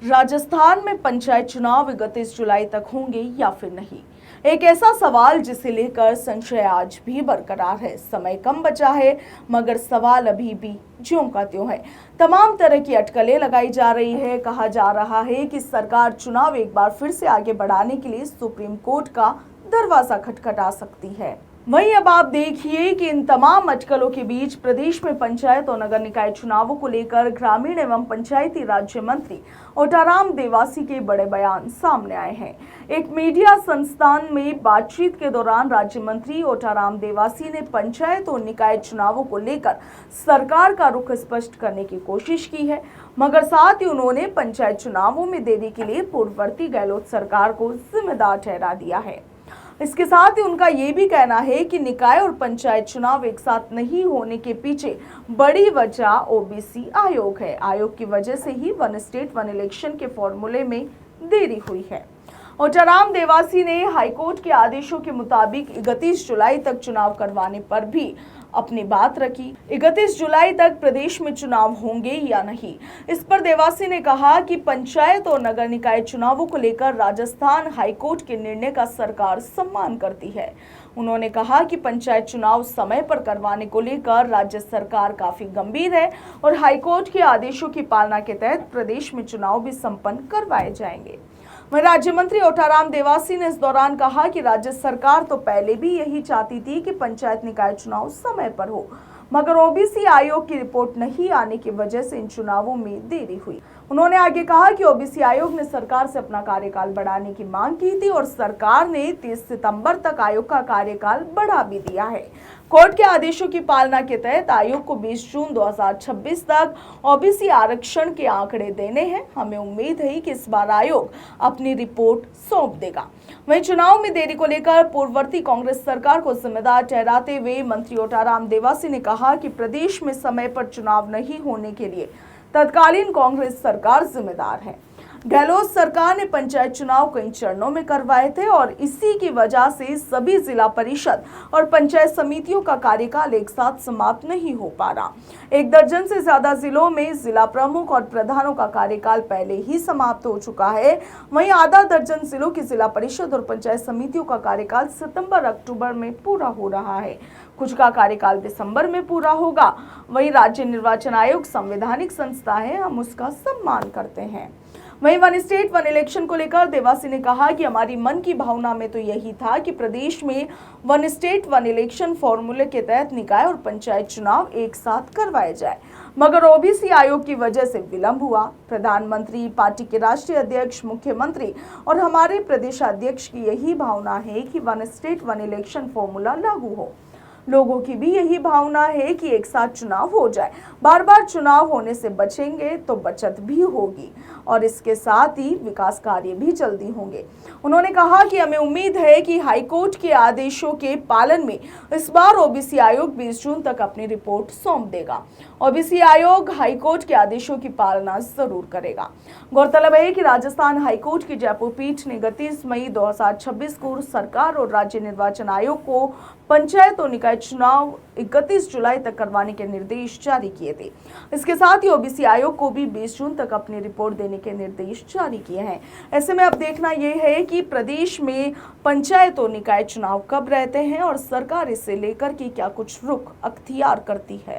राजस्थान में पंचायत चुनाव 31 जुलाई तक होंगे या फिर नहीं, एक ऐसा सवाल जिसे लेकर संशय आज भी बरकरार है। समय कम बचा है, मगर सवाल अभी भी ज्यों का त्यों है। तमाम तरह की अटकलें लगाई जा रही है। कहा जा रहा है कि सरकार चुनाव एक बार फिर से आगे बढ़ाने के लिए सुप्रीम कोर्ट का दरवाजा खटखटा सकती है। वहीं अब आप देखिए कि इन तमाम अटकलों के बीच प्रदेश में पंचायत और नगर निकाय चुनावों को लेकर ग्रामीण एवं पंचायती राज्य मंत्री ओटाराम देवासी के बड़े बयान सामने आए हैं। एक मीडिया संस्थान में बातचीत के दौरान राज्य मंत्री ओटाराम देवासी ने पंचायत और निकाय चुनावों को लेकर सरकार का रुख स्पष्ट करने की कोशिश की है, मगर साथ ही उन्होंने पंचायत चुनावों में देरी के लिए पूर्ववर्ती गहलोत सरकार को जिम्मेदार ठहरा दिया है। इसके साथ ही उनका ये भी कहना है कि निकाय और पंचायत चुनाव एक साथ नहीं होने के पीछे बड़ी वजह ओबीसी आयोग है। आयोग की वजह से ही वन स्टेट वन इलेक्शन के फॉर्मूले में देरी हुई है। ओटाराम देवासी ने हाईकोर्ट के आदेशों के मुताबिक 31 जुलाई तक चुनाव करवाने पर भी अपनी बात रखी। 31 जुलाई तक प्रदेश में चुनाव होंगे या नहीं, इस पर देवासी ने कहा कि पंचायत और नगर निकाय चुनावों को लेकर राजस्थान हाईकोर्ट के निर्णय का सरकार सम्मान करती है। उन्होंने कहा कि पंचायत चुनाव समय पर करवाने को लेकर राज्य सरकार काफी गंभीर है और हाईकोर्ट के आदेशों की पालना के तहत प्रदेश में चुनाव भी संपन्न करवाए जाएंगे। वहीं राज्य मंत्री ओटाराम देवासी ने इस दौरान कहा कि राज्य सरकार तो पहले भी यही चाहती थी कि पंचायत निकाय चुनाव समय पर हो, मगर ओबीसी आयोग की रिपोर्ट नहीं आने की वजह से इन चुनावों में देरी हुई। उन्होंने आगे कहा कि ओबीसी आयोग ने सरकार से अपना कार्यकाल बढ़ाने की मांग की थी और सरकार ने 30 सितंबर तक आयोग का कार्यकाल बढ़ा भी दिया है। कोर्ट के आदेशों की पालना के तहत आयोग को 20 जून 2026 तक ओबीसी आरक्षण के आंकड़े देने हैं। हमें उम्मीद है कि इस बार आयोग अपनी रिपोर्ट सौंप देगा। वहीं चुनाव में देरी को लेकर पूर्ववर्ती कांग्रेस सरकार को जिम्मेदार ठहराते हुए मंत्री ओटाराम देवासी ने कहा कि प्रदेश में समय पर चुनाव नहीं होने के लिए तत्कालीन कांग्रेस सरकार जिम्मेदार है। गहलोत सरकार ने पंचायत चुनाव कई चरणों में करवाए थे और इसी की वजह से सभी जिला परिषद और पंचायत समितियों का कार्यकाल एक साथ समाप्त नहीं हो पा रहा। 1 दर्जन से ज्यादा जिलों में जिला प्रमुख और प्रधानों का कार्यकाल पहले ही समाप्त हो चुका है। वहीं आधा दर्जन जिलों की जिला परिषद और पंचायत समितियों का कार्यकाल सितंबर-अक्टूबर में पूरा हो रहा है। कुछ का कार्यकाल दिसंबर में पूरा होगा। वहीं राज्य निर्वाचन आयोग संवैधानिक संस्था है, हम उसका सम्मान करते हैं। वहीं वन स्टेट वन इलेक्शन को लेकर देवासी ने कहा कि हमारी मन की भावना में तो यही था कि प्रदेश में वन स्टेट वन इलेक्शन फॉर्मूले के तहत निकाय और पंचायत चुनाव एक साथ करवाए जाए, मगर ओबीसी आयोग की वजह से विलंब हुआ। प्रधानमंत्री, पार्टी के राष्ट्रीय अध्यक्ष, मुख्यमंत्री और हमारे प्रदेशाध्यक्ष की यही भावना है कि one state one election formula लागू हो। लोगों की भी यही भावना है कि एक साथ चुनाव हो जाए। बार बार चुनाव होने से बचेंगे तो बचत भी होगी और इसके साथ ही विकास कार्य भी जल्दी होंगे। उन्होंने कहा कि हमें उम्मीद है कि हाईकोर्ट के आदेशों के पालन में इस बार ओबीसी आयोग 20 जून तक अपनी रिपोर्ट सौंप देगा। ओबीसी आयोग हाईकोर्ट के आदेशों की पालना जरूर करेगा। गौरतलब है कि राजस्थान हाईकोर्ट की जयपुर पीठ ने 31 मई 2026 को सरकार और राज्य निर्वाचन आयोग को पंचायत और निकाय चुनाव 31 जुलाई तक करवाने के निर्देश जारी किए थे। इसके साथ ही ओबीसी आयोग को भी 20 जून तक अपनी रिपोर्ट देने के निर्देश जारी किए हैं। ऐसे में अब देखना यह है कि प्रदेश में पंचायत और निकाय चुनाव कब रहते हैं और सरकार इसे लेकर के क्या कुछ रुख अख्तियार करती है।